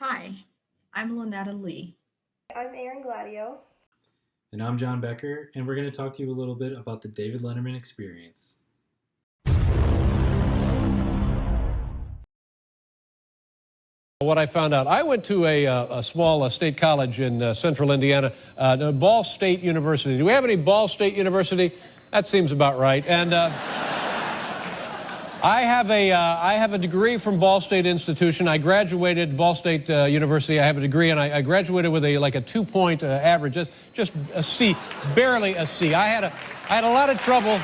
Hi, I'm Lynetta Lee. I'm Aaron Gladio. And I'm John Becker, and we're going to talk to you a little bit about the David Letterman Experience. What I found out, I went to a small state college in central Indiana, Ball State University. Do we have any Ball State University? That seems about right. And I have a degree from Ball State Institution. I graduated Ball State University. I have a degree, and I graduated with a 2-point average, just a C, barely a C. I had a lot of trouble.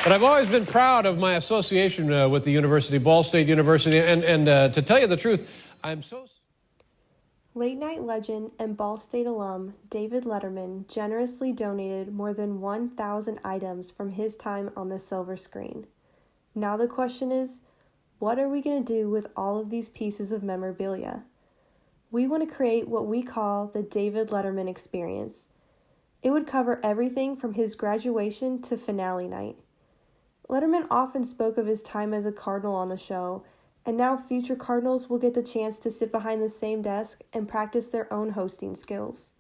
But I've always been proud of my association with the university, Ball State University, and to tell you the truth, I'm so... Late-night legend and Ball State alum David Letterman generously donated more than 1,000 items from his time on the silver screen. Now the question is, what are we going to do with all of these pieces of memorabilia? We want to create what we call the David Letterman Experience. It would cover everything from his graduation to finale night. Letterman often spoke of his time as a Cardinal on the show, and now future Cardinals will get the chance to sit behind the same desk and practice their own hosting skills.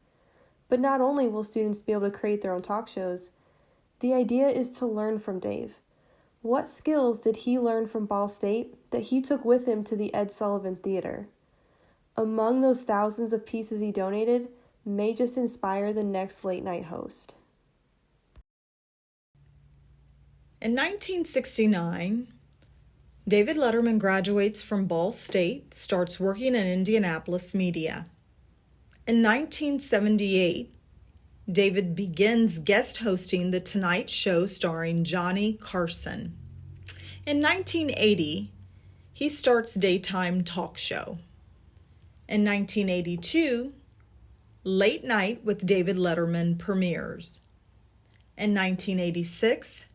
But not only will students be able to create their own talk shows, the idea is to learn from Dave. What skills did he learn from Ball State that he took with him to the Ed Sullivan Theater? Among those thousands of pieces he donated may just inspire the next late-night host. In 1969, David Letterman graduates from Ball State, starts working in Indianapolis media. In 1978, David begins guest hosting The Tonight Show starring Johnny Carson. In 1980, he starts daytime talk show. In 1982, Late Night with David Letterman premieres. In 1986,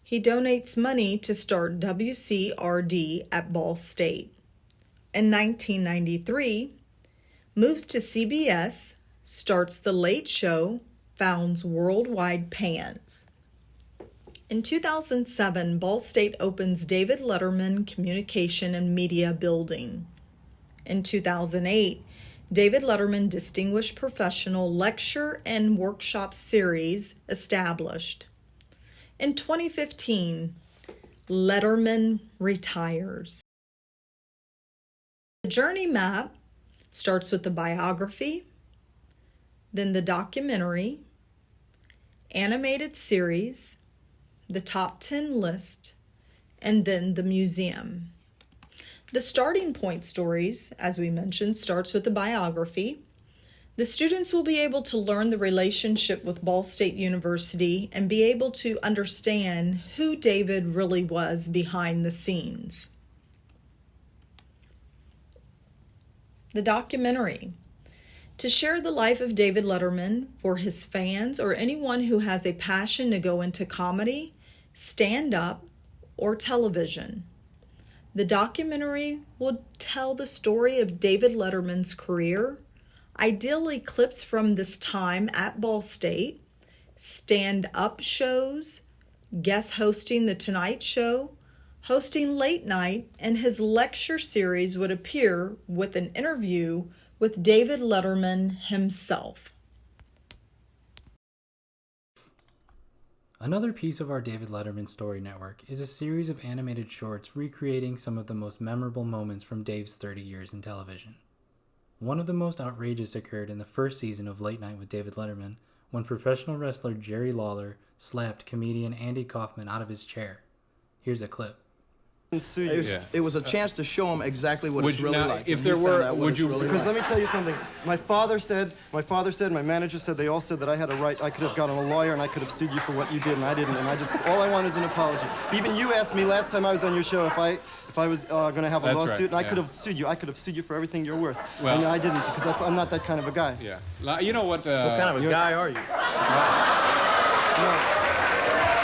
he donates money to start WCRD at Ball State. In 1993, moves to CBS, starts The Late Show, founds Worldwide Pans. In 2007, Ball State opens David Letterman Communication and Media Building. In 2008, David Letterman Distinguished Professional Lecture and Workshop Series established. In 2015, Letterman retires. The journey map starts with the biography, then the documentary, animated series, the top 10 list, and then the museum. The starting point stories, as we mentioned, starts with the biography. The students will be able to learn the relationship with Ball State University and be able to understand who David really was behind the scenes. The documentary. To share the life of David Letterman for his fans or anyone who has a passion to go into comedy, stand-up, or television. The documentary will tell the story of David Letterman's career, ideally clips from this time at Ball State, stand-up shows, guest hosting The Tonight Show, hosting Late Night, and his lecture series would appear with an interview with David Letterman himself. Another piece of our David Letterman Story Network is a series of animated shorts recreating some of the most memorable moments from Dave's 30 years in television. One of the most outrageous occurred in the first season of Late Night with David Letterman when professional wrestler Jerry Lawler slapped comedian Andy Kaufman out of his chair. Here's a clip. It was a chance to show him exactly what it's really like. If there were, would you? Really because like. let me tell you something. My father said, my manager said, they all said that I had a right. I could have gotten a lawyer and I could have sued you for what you did, and I didn't. And all I want is an apology. Even you asked me last time I was on your show if I was going to have a lawsuit, and I could have sued you. I could have sued you for everything you're worth. Well, and I didn't because I'm not that kind of a guy. Yeah. You know what? What kind of a guy are you? You're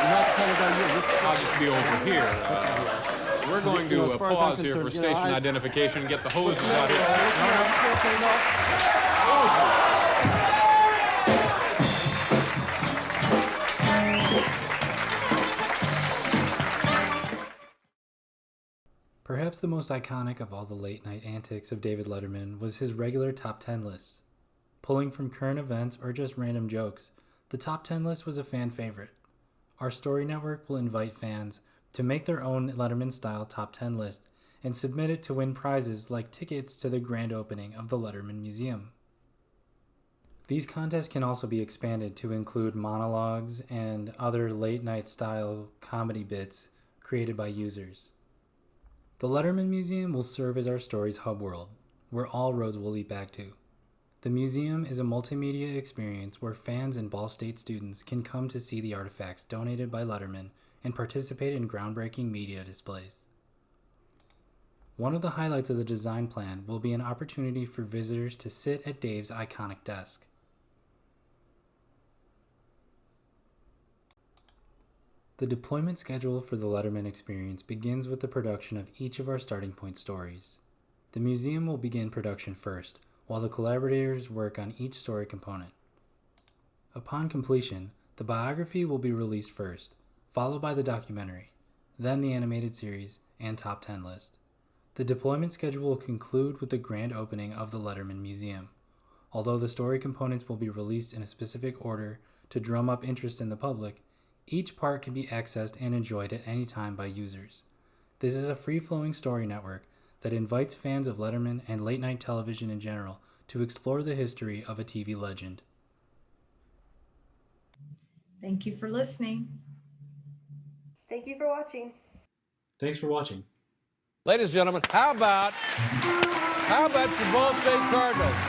not the kind of guy you're. I'll just be over here. We're going to pause here for station identification and get the hoses out here. Perhaps the most iconic of all the late-night antics of David Letterman was his regular top 10 lists. Pulling from current events or just random jokes, the top 10 list was a fan favorite. Our Story Network will invite fans to make their own Letterman-style top 10 list and submit it to win prizes like tickets to the grand opening of the Letterman Museum. These contests can also be expanded to include monologues and other late-night style comedy bits created by users. The Letterman Museum will serve as our story's hub world, where all roads will lead back to. The museum is a multimedia experience where fans and Ball State students can come to see the artifacts donated by Letterman and participate in groundbreaking media displays. One of the highlights of the design plan will be an opportunity for visitors to sit at Dave's iconic desk. The deployment schedule for the Letterman Experience begins with the production of each of our starting point stories. The museum will begin production first, while the collaborators work on each story component. Upon completion, the biography will be released first, followed by the documentary, then the animated series and top 10 list. The deployment schedule will conclude with the grand opening of the Letterman Museum. Although the story components will be released in a specific order to drum up interest in the public, each part can be accessed and enjoyed at any time by users. This is a free-flowing story network that invites fans of Letterman and late-night television in general to explore the history of a TV legend. Thank you for listening. Thank you for watching. Thanks for watching. Ladies and gentlemen, how about your Ball State Cardinals?